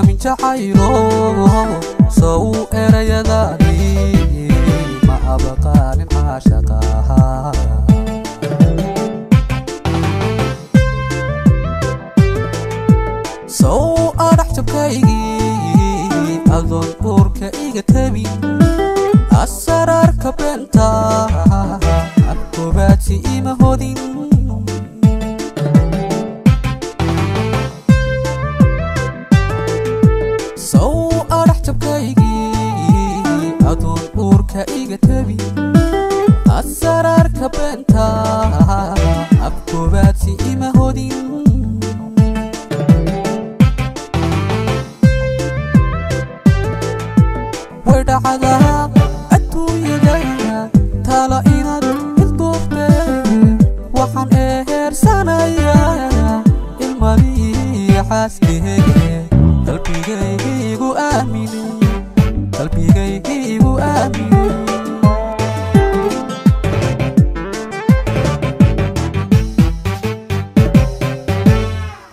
min jacaylo sow erayadaadii ma abaqaanin caashaqaha sow adhax jabkaygii adoon uurka iga tabin asaraarka beenta abkoobaadsi ima hodin sow adhax jabkaygii adoon uurka iga tabin asaraarka beenta abkoobaadsi ima hodin ودعدا الدنيا تلا إناد الضفة وحن إهر سنايا المالي حاسكه قلبي جاي جو آمين قلبي جاي جو آمين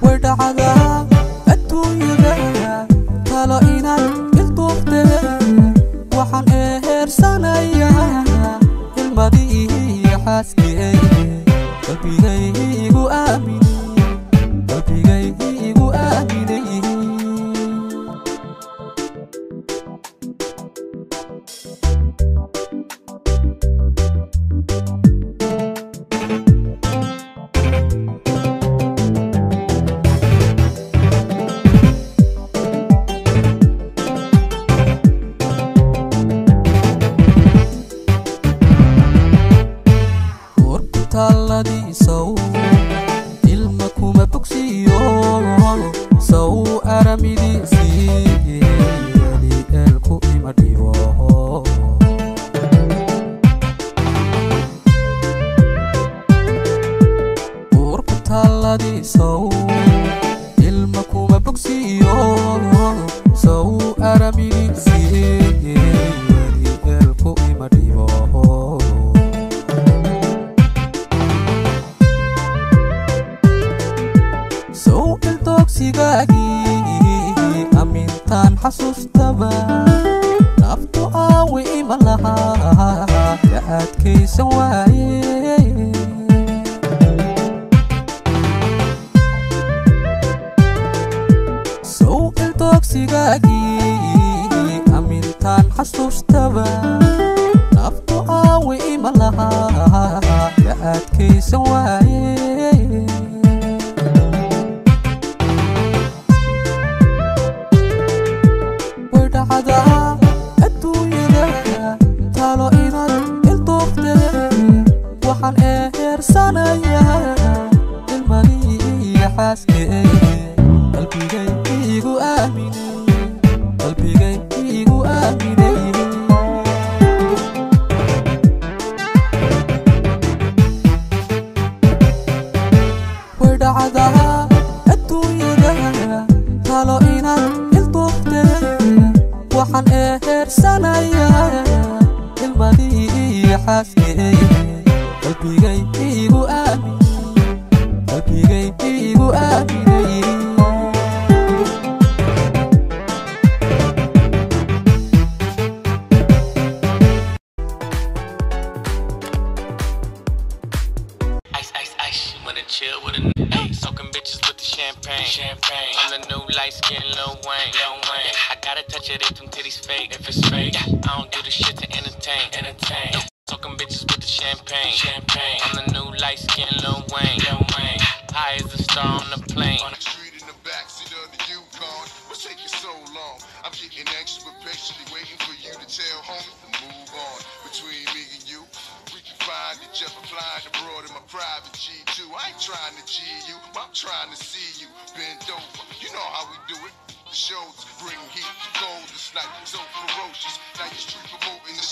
ودعدا الدنيا تلا إناد الضفة وحن إهر سنايا الماضي حاسكي قلبي جايبو آمين قلبي جايبو آمين taladi sow ilmakuma bogsiyo sow aramidisi yeli elku ima dhibo urku taladi sow ilmakuma bogsiyo sow aramidisi yeli elku ima dhibo sigagi amintan xasuustaba naftu aawi ima laha ka adkaysan waaye sow ildoogsigagi amintan xasuustaba naftu aawi ima laha ka adkaysan waaye ودعدا الدنيا تلا إناد الضفة وحن إهر سنايا المالي حاسكي قلبي جايبو آمين قلبي جايبو آمين ودعدا الدنيا تلا إناد الضفة وحن إهر سنايا الماضي حاسكي قلبي جايبو آمين قلبي جايبو آمين Chill with a nigga, soaking bitches with the champagne. I'm the new light skin Lil Wayne. I gotta touch it if them titties fake. If it's fake, I don't do the shit to entertain. Soaking bitches with the champagne. I'm the new light skin Lil Wayne. High as a star on the plane. On the street in the backseat of the Yukon. What's taking so long? I'm getting anxious but patiently waiting for you to tell homie to move on. Between me and you, we can find each other flying abroad in my private G2. I ain't trying to G you, I'm trying to see you bend over. You know how we do it. The shows bring heat, the cold, this night so ferocious. Now you're street promoting the